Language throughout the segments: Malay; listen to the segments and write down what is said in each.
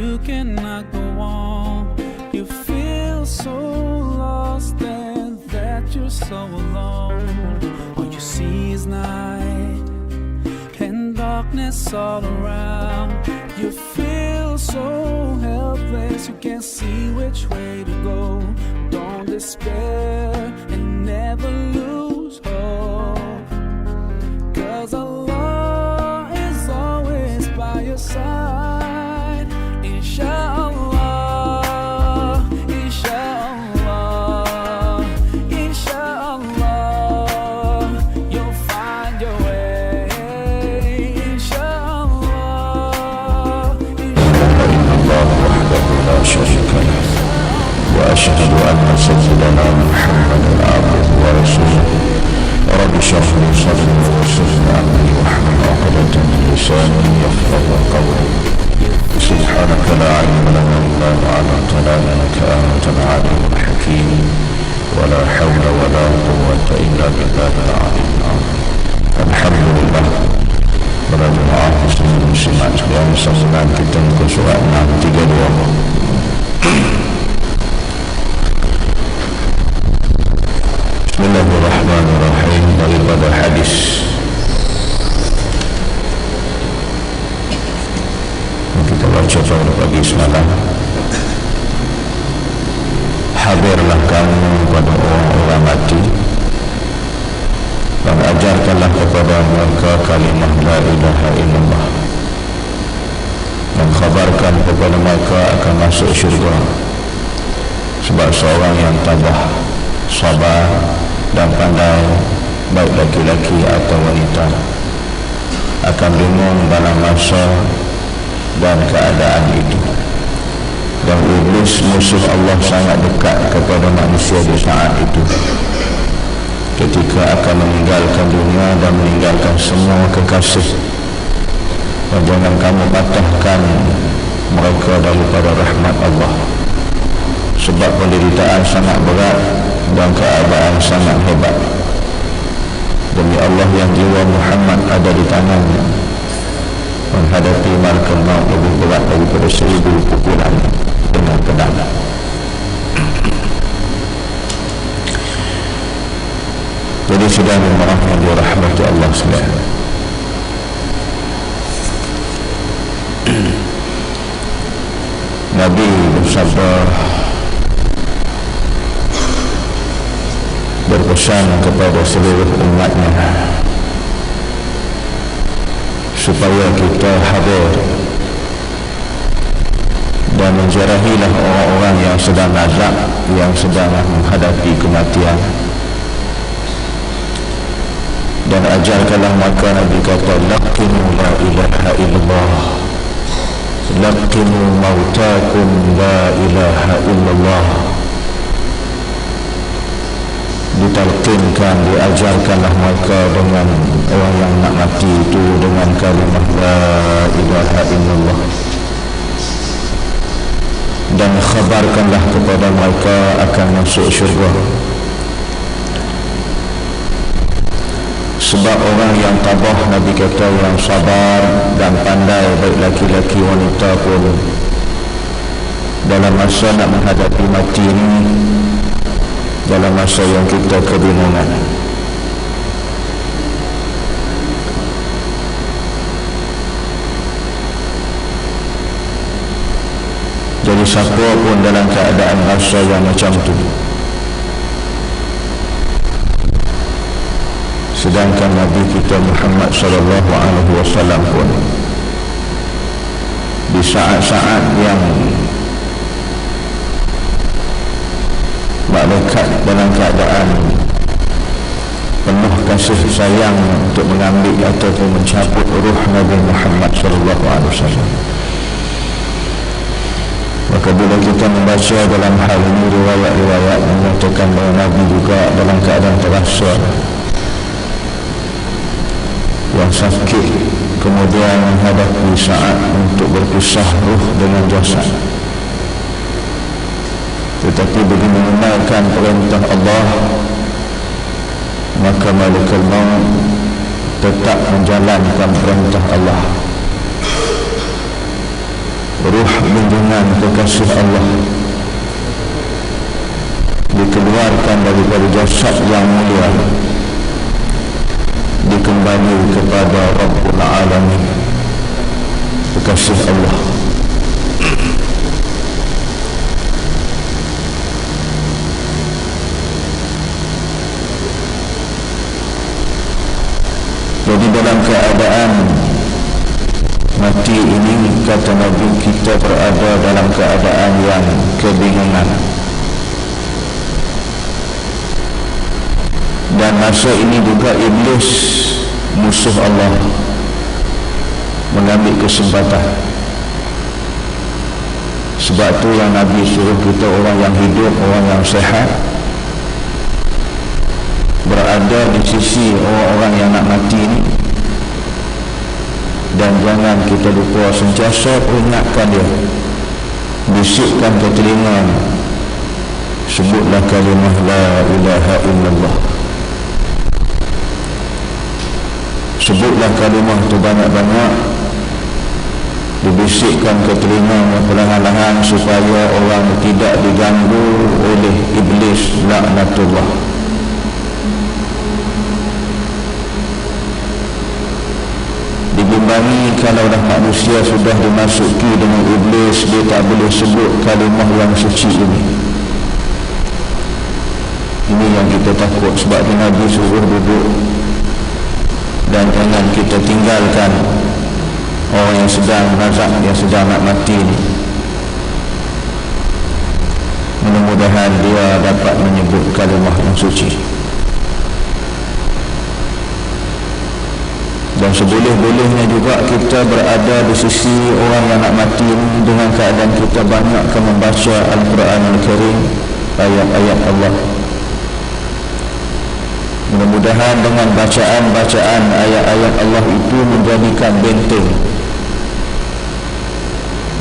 you cannot go on. You feel so lost and that you're so alone. All you see is night and darkness all around. You feel so helpless, you can't see which way to go. Don't despair and never lose hope, 'cause Allah is always by your side. Inshallah, inshallah, inshallah, you'll find your way. Inshallah, الله وحده لا شريك له وأشهد أن سيدنا محمدا عبده ورسوله رب اشرح لي صدري ويسر لي أمري واحلل عقدة من لساني يفقهوا قولي سبحانك لا علم لنا إلا ما علمتنا إنك أنت العليم الحكيم ولا حول ولا قوة إلا بالله العلي العظيم. الحمد لله. Para jemaah muslimin muslimat sekalian, saksikan kita muka surat 632. Bismillahirrahmanirrahim. Daripada hadis yang kita baca pada pagi semalam, hadirlah kamu pada orang-orang mati dan ajarkanlah kepada mereka kalimah la ilaha illallah, dan khabarkan kepada mereka akan masuk syurga. Sebab seorang yang tabah, sabar dan pandai, baik laki-laki atau wanita, akan bingung dalam masa dan keadaan itu. Dan iblis, musuh Allah, sangat dekat kepada manusia di saat itu, ketika akan meninggalkan dunia dan meninggalkan semua kekasih. Dan jangan kamu patahkan mereka daripada rahmat Allah, sebab penderitaan sangat berat dan keadaan sangat hebat. Demi Allah yang jiwa Muhammad ada di tangannya, menghadapi malakul maut lebih berat daripada 1000 pukulan dengan pedang. Jadi sudah orang yang dirahmati Allah sekalian, Nabi bersabda, berpesan kepada seluruh umatnya supaya kita hadir dan menziarahilah orang-orang yang sedang nazak, yang sedang menghadapi kematian. Dan ajarkanlah maka Nabi kata, laqinu la ilaha illallah, laqinu mautakum la ilaha illallah. Ditalqinkan, diajarkanlah mereka dengan orang yang nak mati itu dengan kalimah la ilaha illallah, dan khabarkanlah kepada mereka akan masuk syurga. Sebab orang yang tabah, Nabi kata, yang sabar dan pandai, baik laki-laki wanita pun, dalam masa nak menghadapi mati ini, dalam masa yang kita kebingungan, jadi siapa pun dalam keadaan rasa yang macam tu, sedangkan Nabi kita Muhammad sallallahu alaihi wasallam pun di saat-saat yang malaikat dalam keadaan penuh kasih sayang untuk mengambil ataupun mencabut ruh Nabi Muhammad sallallahu alaihi wasallam, maka bila kita membaca dalam hal ini riwayat-riwayat menyatakan bahawa Nabi juga dalam keadaan terasa yang sakit, kemudian menghadapi saat untuk berpisah ruh dengan jasad. Tetapi begitu menunaikan perintah Allah, maka malaikat maut tetap menjalankan perintah Allah. ruh junjungan kekasih Allah dikeluarkan daripada jasad yang mulia, dikembali kepada Rabbul Alamin, kekasih Allah. Jadi dalam keadaan mati ini, kata Nabi, kita berada dalam keadaan yang kebingungan. Dan masa ini juga iblis, musuh Allah, mengambil kesempatan. Sebab tu yang Nabi suruh kita, orang yang hidup, orang yang sehat, berada di sisi orang-orang yang nak mati ini. Dan jangan kita lupa sentiasa ingatkan dia, bisikkan ke telinga, sebutlah kalimah la ilaha illallah. Sebutlah kalimah itu banyak-banyak, dibisikkan ke telinga perlahan-lahan supaya orang tidak diganggu oleh iblis laknatullah. Dibimbangi kalau dah manusia sudah dimasuki dengan iblis, dia tak boleh sebut kalimah yang suci ini. Ini yang kita takut. Sebab Nabi suruh duduk, dan jangan kita tinggalkan orang yang sedang nazak, yang sedang nak mati ini. Mudah-mudahan dia dapat menyebut kalimah yang suci. Dan seboleh-bolehnya juga kita berada di sisi orang yang nak mati ini dengan keadaan kita banyakkan membaca Al-Quran Al-Karim, ayat-ayat Allah. Mudah-mudahan dengan bacaan-bacaan ayat-ayat Allah itu menjadikan benteng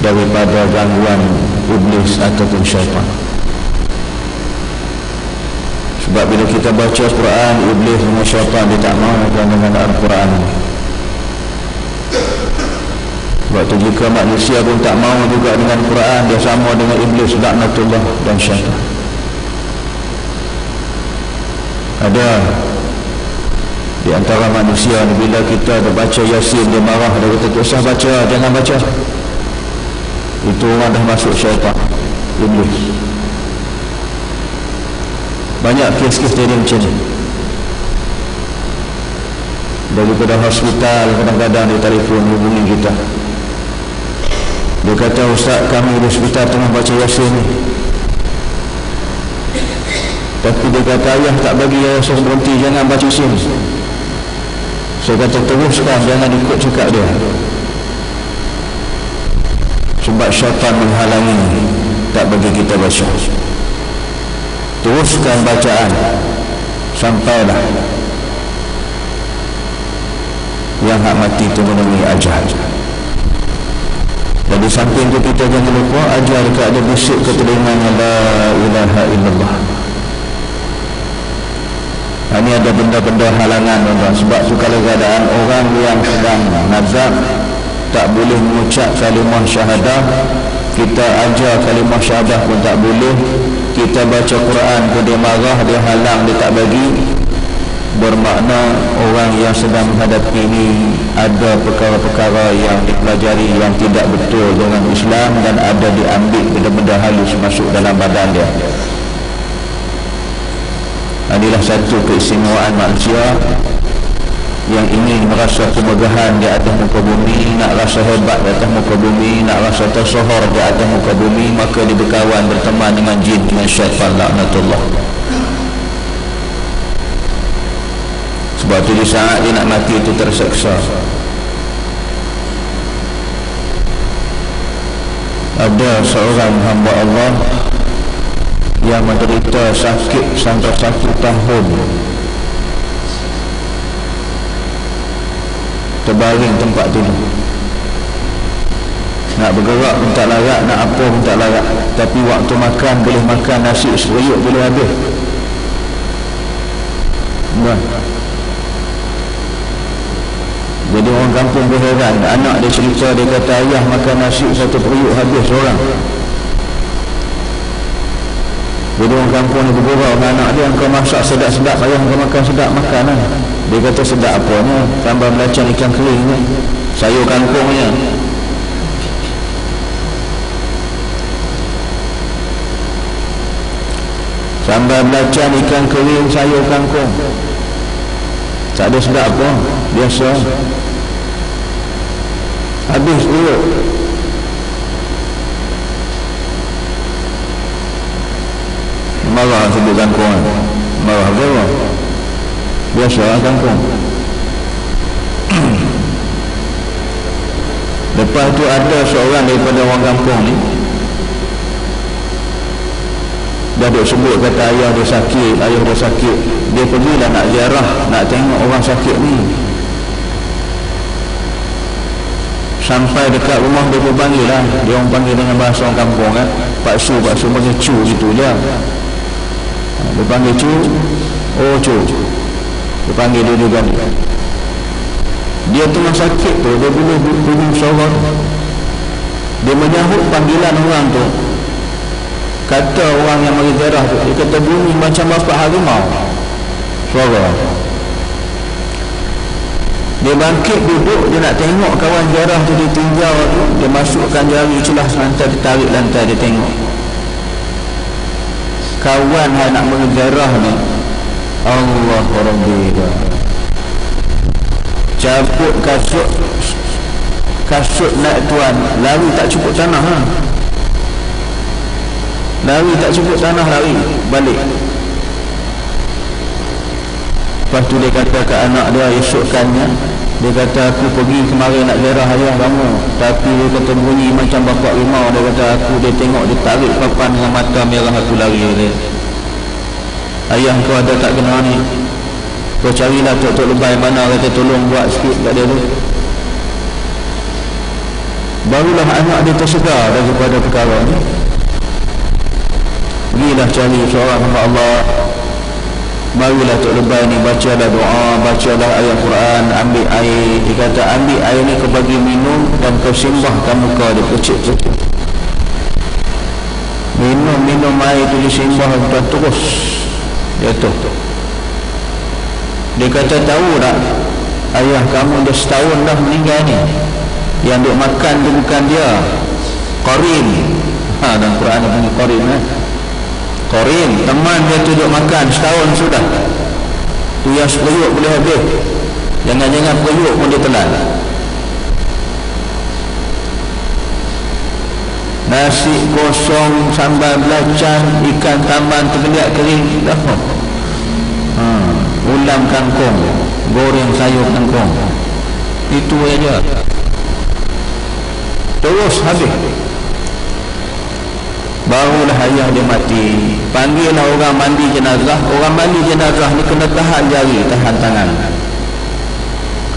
daripada gangguan iblis ataupun syaitan. Sebab bila kita baca Quran, iblis dan syaitan dia tak mahu dengan Al-Quran. Sebab tu jika manusia pun tak mahu juga dengan Quran, dia sama dengan iblis, laknatullah dan syaitan. Ada di antara manusia ni, bila kita baca Yasin dia marah, dia kata tak usah baca, jangan baca. Itu orang dah masuk syaitan, iblis. Banyak kes-kes jadi macam ni. Daripada hospital kadang-kadang dia telefon hubungi kita, dia kata, Ustaz, kami di hospital tengah baca Yasin ni, tapi dia kata ayah tak bagi saya berhenti, jangan baca Yasin. Saya kata teruskan, jangan ikut cakap dia. Sebab syaitan menghalangi, tak bagi kita baca. Teruskan bacaan sampailah yang hak mati itu menemui ajal. Jadi samping itu kita jangan lupa ajal dekat ada bisik ke telinganya, la ilaha illallah. Ini ada benda-benda halangan, tuan-tuan. Sebab tu kalau keadaan orang yang sedang nazar tak boleh mengucap kalimah syahadah, kita ajar kalimah syahadah pun tak boleh, kita baca Quran pun dia marah, dia halang, dia tak bagi. Bermakna orang yang sedang menghadapi ini ada perkara-perkara yang dipelajari yang tidak betul dengan Islam, dan ada diambil benda-benda halus masuk dalam badan dia. Inilah satu keistimewaan manusia yang ingin merasa kemegahan di atas muka bumi, nak rasa hebat di atas muka bumi, nak rasa tersohor di atas muka bumi, maka dia berkawan, berteman dengan jin, dengan syaitan, laknatullah. Sebab tu di saat dia nak mati itu terseksa. Ada seorang hamba Allah yang menderita sakit sampai 1 tahun, terbaring tempat tidur, nak bergerak pun tak larat, nak apa pun tak larat. Tapi waktu makan boleh makan nasi seriuk boleh habis. Jadi orang kampung berheran, anak dia cerita, dia kata ayah makan nasi satu periuk habis seorang. Jadi orang kampung ni bergurau dengan anak dia, engkau masak sedap-sedap, ayah engkau makan sedap, makan lah. Dia kata sedap apanya, tambah belacan ikan kering ni, sayur kangkungnya. Sambal belacan, ikan kering, sayur kangkung. Tak ada sedap apa, biasa. Habis dulu. Marah sebut kangkung. Marah apa? Biasa kangkung. Lepas tu ada seorang daripada orang kampung ni, dia duk sebut kata ayah dia sakit. Dia pergilah nak ziarah, nak tengok orang sakit ni. Sampai dekat rumah dia pun panggil lah. Dia orang panggil dengan bahasa orang kampung kan. Pak Su panggil cu gitu je. Dia panggil cu. Oh cu. Dia panggil dia juga ni. Dia tengah sakit tu, dia boleh bunyi suara. Dia menyahut panggilan orang tu. Kata orang yang mari ziarah tu, dia kata bunyi macam bapa harimau suara. Dia bangkit duduk, dia nak tengok kawan ziarah tu, dia tinjau tu, dia masukkan jari celah lantai, dia tarik lantai, dia tengok kawan yang nak mari ziarah ni, Allah Rabbi, cabut kasut naik tuan, lari tak cukup tanah ha? Lari tak cukup tanah, lari balik. Lepas tu dia kata ke anak dia esokkannya, dia kata aku pergi kemarin nak ziarah ayah kamu, tapi dia kata bunyi macam bapak rimau. Dia kata dia tengok, dia tarik papan dengan mata merah, aku lari dia. Ayah kau ada tak kena ni? Kau carilah tok-tok lebay mana, kata tolong buat sikit kat dia tu. Barulah anak dia tersedar daripada perkara ni. Pergilah cari seorang hamba Allah, marilah tok lebay ni bacalah doa, bacalah ayat Quran, ambil air. Dia kata ambil air ni kau bagi minum dan kau simbahkan muka dia kecil-kecil. Minum air tu disimbah terus jatuh. Dia kata tahu tak, ayah kamu dah setahun dah meninggal ni. Yang duk makan tu bukan dia, Qarin. Dalam Quran dia panggil Qarin Qarin, teman dia tu duk makan setahun sudah. Tu yang seperiuk boleh habis, jangan-jangan periuk pun dia telan. Nasi kosong, sambal belacan, ikan tamban tergeliat kering, dah. Ulam kangkung, goreng sayur kangkung, itu aja. Terus habis. Barulah ayah dia mati. Panggillah orang mandi jenazah. Orang mandi jenazah ni kena tahan jari, tahan tangan.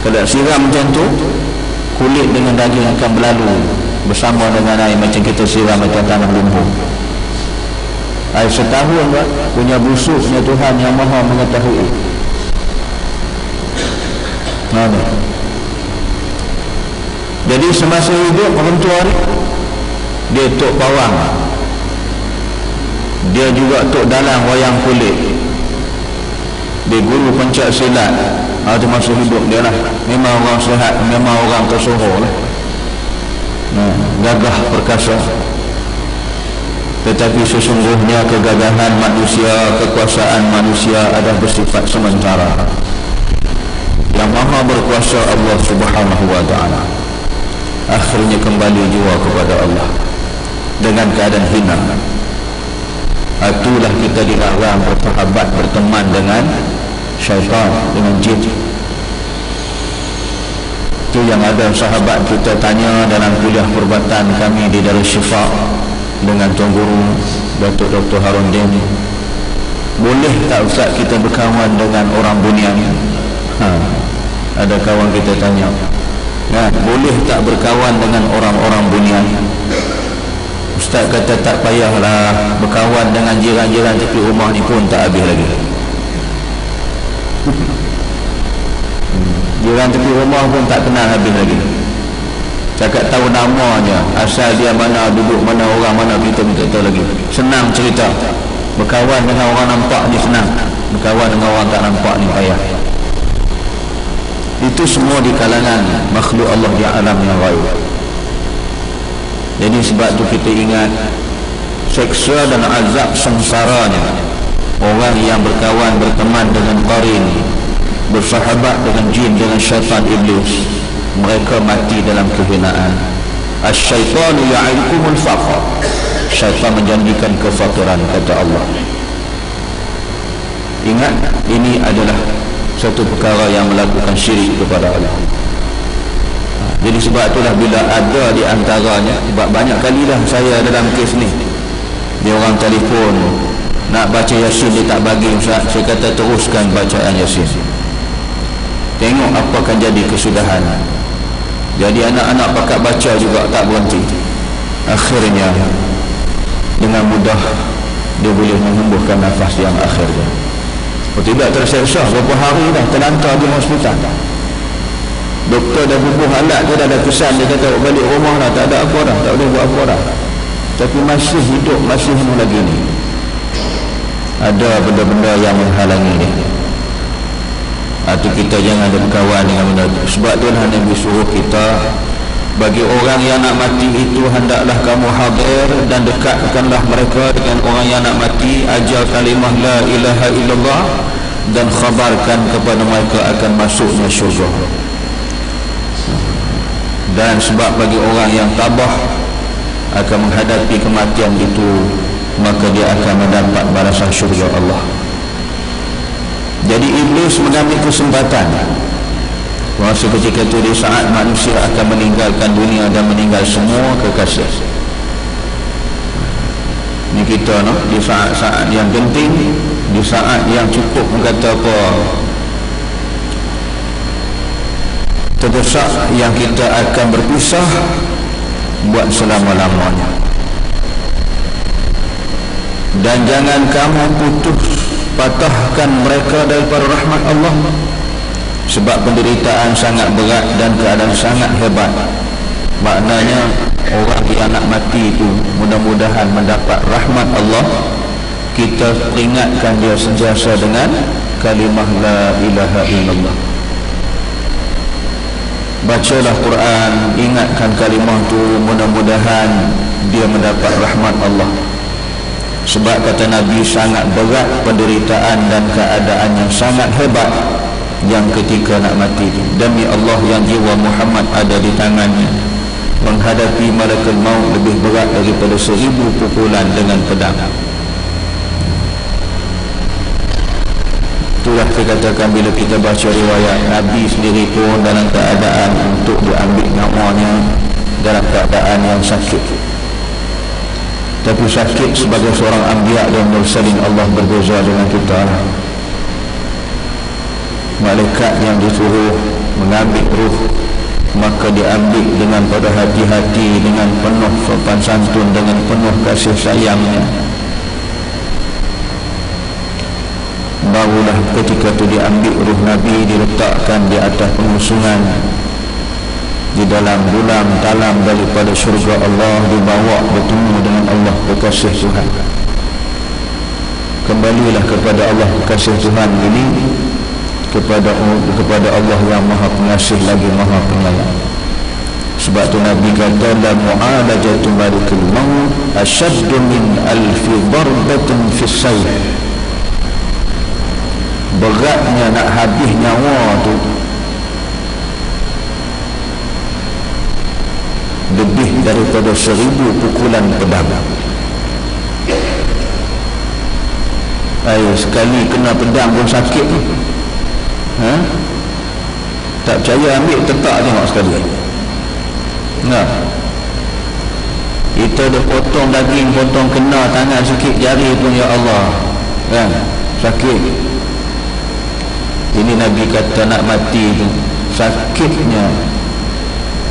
Kalau siram macam tu, kulit dengan daging akan berlalu bersama dengan air, macam kita siram macam tanah lumpur. Air setahun punya busuknya Tuhan yang maha mengetahui. Jadi semasa hidup orang tua ni, dia tok pawang, dia juga tok dalang wayang kulit, dia guru pencak silat. Itu masa hidup dia lah. Memang orang sihat, memang orang tersohor lah, gagah perkasa. Tetapi sesungguhnya kegagahan manusia, kekuasaan manusia adalah bersifat sementara. Yang maha berkuasa Allah Subhanahu wa ta'ala akhirnya kembali jiwa kepada Allah dengan keadaan hina. Itulah kita dilarang bersahabat, berteman dengan syaitan, dengan jin. Itu yang ada sahabat kita tanya dalam kuliah perubatan kami di Darul Syifa dengan Tuan Guru Datuk Dr. Harun Din, boleh tak Ustaz kita berkawan dengan orang bunian? Ada kawan kita tanya, boleh tak berkawan dengan orang-orang bunian? Ustaz kata tak payahlah berkawan dengan jiran-jiran, tapi rumah ni pun tak habis lagi. Jiran tepi rumah pun tak kenal habis lagi. Cakap tahu namanya, asal dia mana, duduk mana, orang mana, kita tak tahu lagi. Senang cerita. Berkawan dengan orang nampak ni senang, berkawan dengan orang tak nampak ni payah. Itu semua di kalangan makhluk Allah di alam yang ghaib. Jadi sebab tu kita ingat seksa dan azab sengsaranya orang yang berkawan, berteman dengan qarin, bersahabat dengan jin, dengan syaitan iblis, mereka mati dalam kehinaan. Asy-syaitanu ya'idukumul faqr. Syaitan menjanjikan kefakiran, kata Allah. Ingat, ini adalah satu perkara yang melakukan syirik kepada Allah. Jadi sebab itulah bila ada di antaranya, sebab banyak kalilah saya dalam kes ni, dia orang telefon nak baca Yasin, dia tak bagi Ustaz. Saya kata teruskan bacaan Yasin, tengok apa akan jadi kesudahan. Jadi anak-anak pakat baca juga tak berhenti. Akhirnya dengan mudah dia boleh menghembuskan nafas yang akhirnya. Oh, tidak terseksa berapa hari dah terlantar di hospital. Doktor dah bubuh alat, dia dah ada kesan, dia kata balik rumah dah, tak ada apa dah, tak boleh buat apa dah. Tapi masih hidup, masih hidup lagi ni. Ada benda-benda yang menghalangi dia. Atau kita jangan ada berkawan dengan benda itu. Sebab tu lah Nabi suruh kita, bagi orang yang nak mati itu hendaklah kamu hadir dan dekatkanlah mereka dengan orang yang nak mati, ajar kalimah la ilaha illallah dan khabarkan kepada mereka akan masuknya syurga. Dan sebab bagi orang yang tabah akan menghadapi kematian itu, maka dia akan mendapat balasan syurga Allah. Jadi iblis mengambil kesempatan masa ketika itu, di saat manusia akan meninggalkan dunia dan meninggal semua kekasih. Ini kita no, di saat-saat yang genting, di saat yang cukup kata apa, terdesak, yang kita akan berpisah buat selama-lamanya. Dan jangan kamu putus patahkan mereka daripada rahmat Allah, sebab penderitaan sangat berat dan keadaan sangat hebat. Maknanya orang yang nak mati itu mudah-mudahan mendapat rahmat Allah. Kita peringatkan dia sentiasa dengan kalimah la ilaha illallah. Bacalah Quran, ingatkan kalimah itu, mudah-mudahan dia mendapat rahmat Allah. Sebab kata Nabi, sangat berat penderitaan dan keadaan yang sangat hebat yang ketika nak mati itu. Demi Allah yang jiwa Muhammad ada di tangannya, menghadapi malakul maut lebih berat daripada 1000 pukulan dengan pedang. Itulah dikatakan bila kita baca riwayat, Nabi sendiri pun dalam keadaan untuk diambil nyawanya dalam keadaan yang sakit. Tapi sakit sebagai seorang anbiya dan mursalin, Allah berbeza dengan kita. Malaikat yang disuruh mengambil ruh, maka diambil dengan pada hati-hati, dengan penuh sopan santun, dengan penuh kasih sayangnya. Barulah ketika itu diambil ruh Nabi, diletakkan di atas pengusungan di dalam bulan dalam daripada syurga Allah, dibawa bertemu dengan Allah kekasih Tuhan. Kembalilah kepada Allah kekasih Tuhan ini, kepada Allah yang maha pengasih lagi maha penyayang. Sebab tu Nabi kata, la mu'alajatu malikul maut asyaddu min alfi darbatin fis sayf. Beratnya nak habis nyawa tu lebih daripada 1000 pukulan pedang. Ayo, sekali kena pedang pun sakit ni. Tak percaya, ambil tetak tengok sekali. Nah, kita dah potong daging, potong kena tangan sikit jari pun, ya Allah, kan, sakit. Ini Nabi kata nak mati tu sakitnya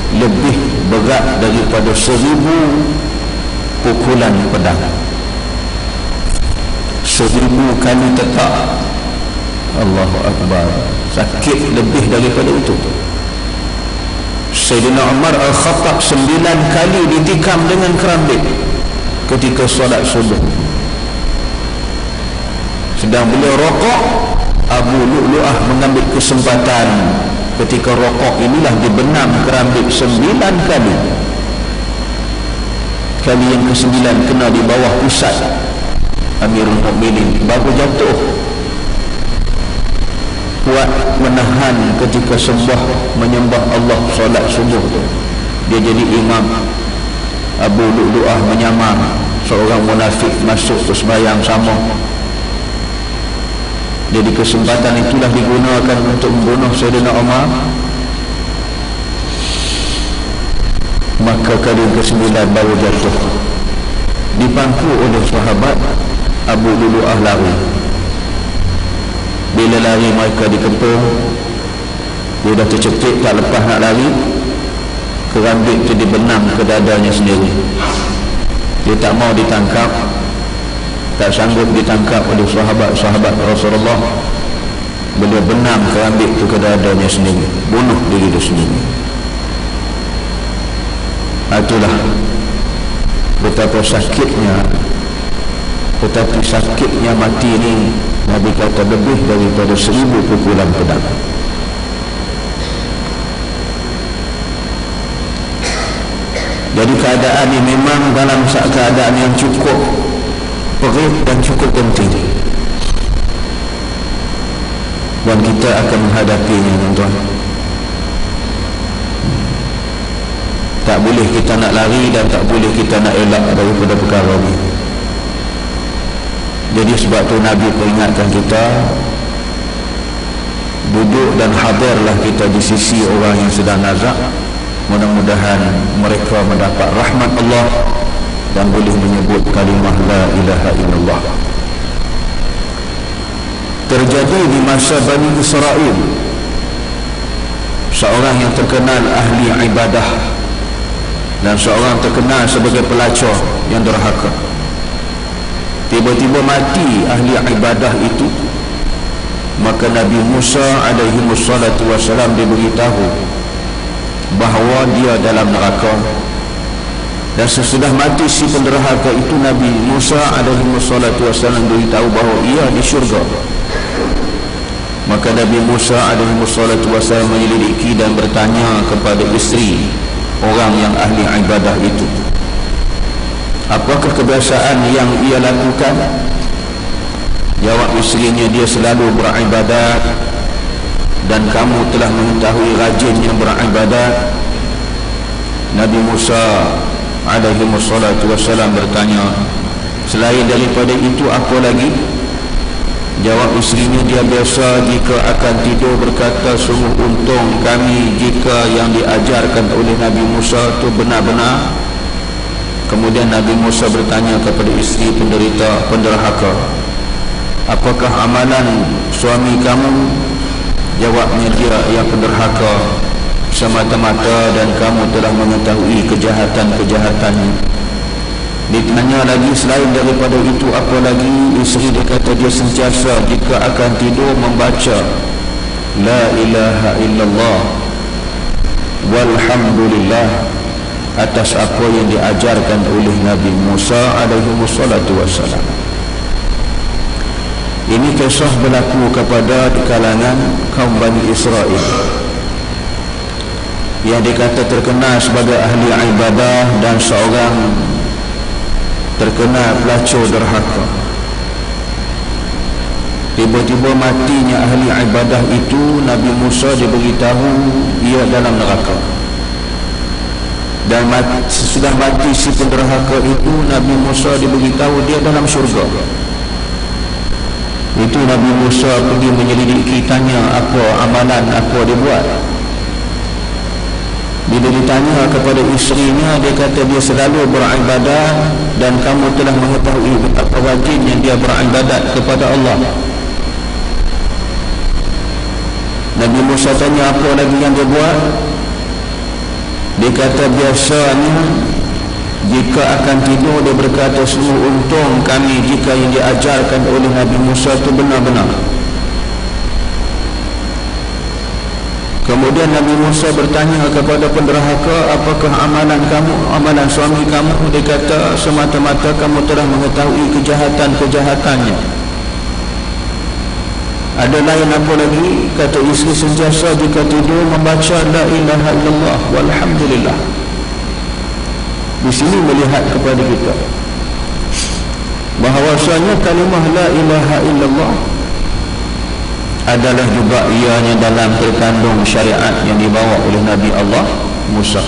lebih berat daripada 1000 pukulan pedang, 1000 kali tetak. Allahu Akbar, sakit lebih daripada itu. Sayyidina Umar Al-Khattab 9 kali ditikam dengan kerambit ketika solat subuh. Sedang beliau rokok, Abu Lu'lu'ah mengambil kesempatan ketika rokok inilah dibenam kerambit 9 kali. Kali yang ke-9 kena di bawah pusat Amirul Mukminin, baru jatuh. Kuat menahan ketika menyembah Allah solat subuh tu. Dia jadi imam. Abu Lu'lu'ah menyamar seorang munafik masuk ke sembahyang sama. Jadi kesempatan itulah digunakan untuk membunuh Sayyidina Umar. Maka kali ke-9 baru jatuh, dipangku oleh sahabat. Abu Lu'lu'ah lari. Bila lari mereka dikepung, dia dah tercetit tak lepas nak lari, kerambit itu dibenam ke dadanya sendiri. Dia tak mau ditangkap, tak sanggup ditangkap oleh sahabat-sahabat Rasulullah. Beliau benam kerambit itu ke dadanya sendiri, bunuh diri dia sendiri. Itulah betapa sakitnya, tetapi sakitnya mati ini Nabi kata lebih daripada 1000 pukulan pedang. Jadi keadaan ini memang dalam keadaan yang cukup perih dan cukup penting, dan kita akan menghadapinya, tuan-tuan. Tak boleh kita nak lari dan tak boleh kita nak elak daripada perkara ini. Jadi sebab tu Nabi peringatkan kita, duduk dan hadirlah kita di sisi orang yang sedang nazak. Mudah-mudahan mereka mendapat rahmat Allah dan boleh menyebut kalimah la ilaha illallah. Terjadi di masa Bani Israel, seorang yang terkenal ahli ibadah dan seorang terkenal sebagai pelacur yang derhaka. Tiba-tiba mati ahli ibadah itu. Maka Nabi Musa alaihi wassalatu wassalam diberitahu bahawa dia dalam neraka. Dan sesudah mati si penderhaka itu, Nabi Musa alaihi wassalatu wassalam beritahu bahawa ia di syurga. Maka Nabi Musa alaihi wassalatu wassalam menyelidiki dan bertanya kepada isteri orang yang ahli ibadah itu, apakah kebiasaan yang ia lakukan? Jawab isterinya, dia selalu beribadat dan kamu telah mengetahui rajinnya beribadat. Nabi Musa alaihi wassalatu wassalam bertanya, selain daripada itu apa lagi? Jawab isterinya, dia biasa jika akan tidur berkata, sungguh untung kami jika yang diajarkan oleh Nabi Musa itu benar-benar. Kemudian Nabi Musa bertanya kepada isteri penderhaka, apakah amalan suami kamu? Jawabnya dia, yang penderhaka semata-mata dan kamu telah mengetahui kejahatan-kejahatannya. Ditanya lagi, selain daripada itu apa lagi? Isteri dia kata, dia sentiasa jika akan tidur membaca la ilaha illallah walhamdulillah atas apa yang diajarkan oleh Nabi Musa alaihi wassalatu wassalam. Ini kisah berlaku kepada di kalangan kaum Bani Israel yang dikata terkenal sebagai ahli ibadah dan seorang terkenal pelacur derhaka. Tiba-tiba matinya ahli ibadah itu, Nabi Musa diberitahu ia dalam neraka. Dan sesudah mati si penderhaka itu, Nabi Musa diberitahu dia dalam syurga. Itu Nabi Musa pergi menyelidiki, tanya apa amalan, apa dia buat. Bila ditanya kepada isterinya, dia kata dia selalu beribadat dan kamu telah mengetahui betapa rajinnya dia beribadat kepada Allah. Nabi Musa tanya apa lagi yang dia buat. Dia kata biasanya jika akan tidur dia berkata, sungguh untung kami jika yang diajarkan oleh Nabi Musa itu benar-benar. Kemudian Nabi Musa bertanya kepada penderhaka, apakah amalan kamu, amalan suami kamu? Dia kata, semata-mata kamu telah mengetahui kejahatan-kejahatannya. Ada lain apa lagi? Kata isteri sentiasa jika tidur membaca la ilaha illallah walhamdulillah. Di sini melihat kepada kita bahawasanya kalimah la ilaha illallah adalah juga ianya dalam terkandung syariat yang dibawa oleh Nabi Allah Musa.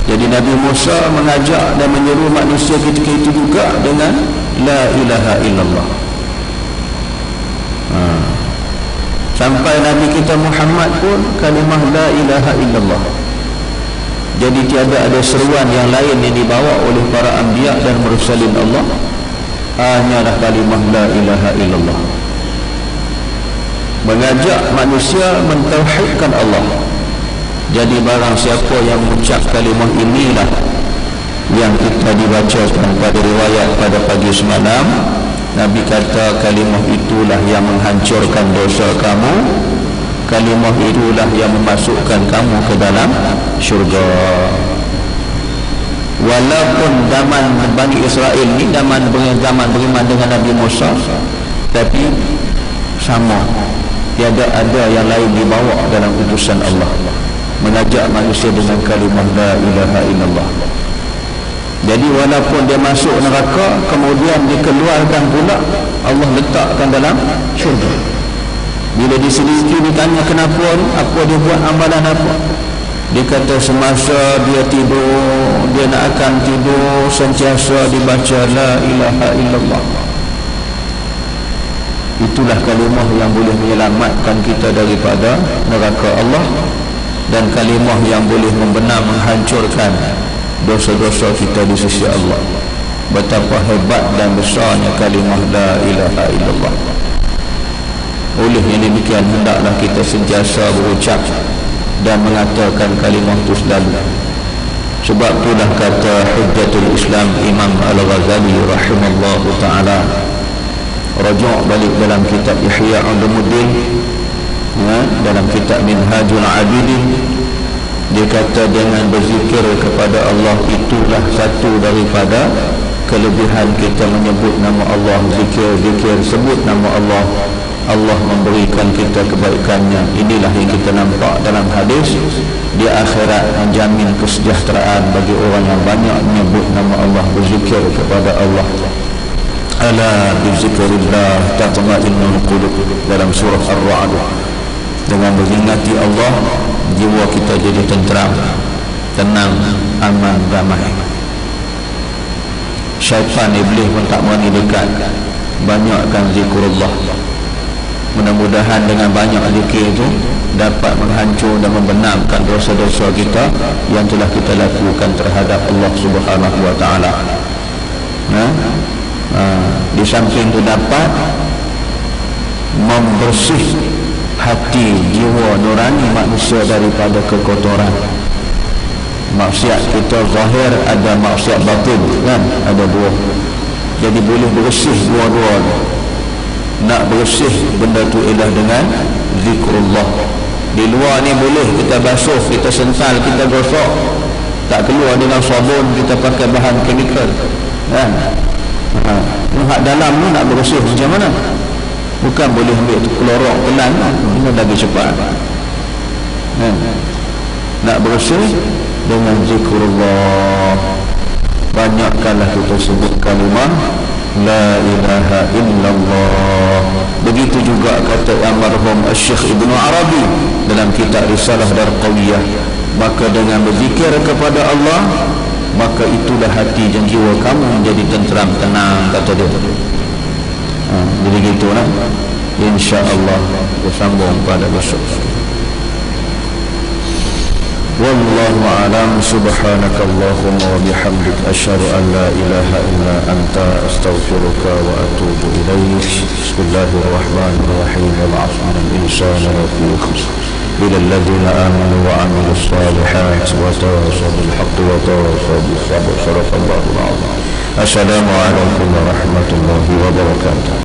Jadi Nabi Musa mengajak dan menyeru manusia ketika itu juga dengan la ilaha illallah. Sampai Nabi kita Muhammad pun kalimah la ilaha illallah. Jadi tiada ada seruan yang lain yang dibawa oleh para anbiya dan mursalin Allah, hanyalah kalimah la ilaha illallah. Mengajak manusia mentauhidkan Allah. Jadi barang siapa yang mengucap kalimah inilah yang kita dibacakan pada riwayat pada pagi semalam, Nabi kata kalimah itulah yang menghancurkan dosa kamu, kalimah itulah yang memasukkan kamu ke dalam syurga. Walaupun zaman Bani Israel ni zaman beriman dengan Nabi Musa, tapi sama, tiada ada yang lain dibawa dalam utusan Allah, mengajak manusia dengan kalimah la ilaha illallah. Jadi walaupun dia masuk neraka, kemudian dikeluarkan pula, Allah letakkan dalam syurga. Bila diselidiki, ditanya kenapa ni, apa dia buat, amalan apa? Dia kata semasa dia tidur, dia nak akan tidur, sentiasa dibaca la ilaha illallah. Itulah kalimah yang boleh menyelamatkan kita daripada neraka Allah, dan kalimah yang boleh membenar menghancurkan dosa-dosa kita di sisi Allah. Betapa hebat dan besarnya kalimah la ilaha illallah. Oleh yang demikian, hendaklah kita sentiasa berucap dan mengatakan kalimah itu selalu. Sebab itulah kata Hujjatul Islam Imam Al-Ghazali rahimallahu ta'ala, rajuk balik dalam kitab Ihya Ulumuddin, dalam kitab Minhajul Abidin, dia kata dengan berzikir kepada Allah itulah satu daripada kelebihan kita menyebut nama Allah. Zikir sebut nama Allah, Allah memberikan kita kebaikannya. Inilah yang kita nampak dalam hadis, di akhirat menjamin kesejahteraan bagi orang yang banyak menyebut nama Allah, berzikir kepada Allah. Ala bizikrillah tatma'innul qulub, dalam surah Ar-Ra'd. Dengan mengingati Allah, jiwa kita jadi tenteram, tenang, aman, damai. Syaitan, iblis pun tak berani dekat. Banyakkan zikrullah. Mudah-mudahan dengan banyak zikir itu dapat menghancur dan membenamkan dosa-dosa kita yang telah kita lakukan terhadap Allah Subhanahu wa ta'ala. Di samping itu dapat membersih hati, jiwa nurani manusia daripada kekotoran. Maksiat kita zahir, ada maksiat batin, kan? Ada dua. Jadi boleh bersih dua-dua. Nak bersih benda tu ialah dengan zikrullah. Di luar ni boleh kita basuh, kita sental, kita gosok, tak keluar dengan sabun, kita pakai bahan kimia, kan? Hak dalam ni nak bersih macam mana? Bukan boleh ambil klorok pelan, ini lagi cepat. Nak bersih dengan zikrullah. Banyakkanlah kita sebut kalimah la ilaha illallah. Begitu juga kata almarhum Syekh Ibnu Arabi dalam kitab Risalah Darqawiyah, maka dengan berzikir kepada Allah, maka itulah hati dan jiwa kamu menjadi tenteram, tenang, kata dia. Jadi gitu lah. InsyaAllah kita sambung pada besok. Wallahu a'lam. Subhanakallahumma wa bihamdik, asyhadu an la ilaha illa anta, astaghfiruka wa atubu ilaik. Bismillahirrahmanirrahim. Wal 'asri al-insana lafi khusr illa alladhina amanu wa 'amilus salihati wa tawasaw bil haqqi wa tawasaw bis sabr. Sadaqallahu al-'azim. Assalamu alaikum warahmatullahi wabarakatuh.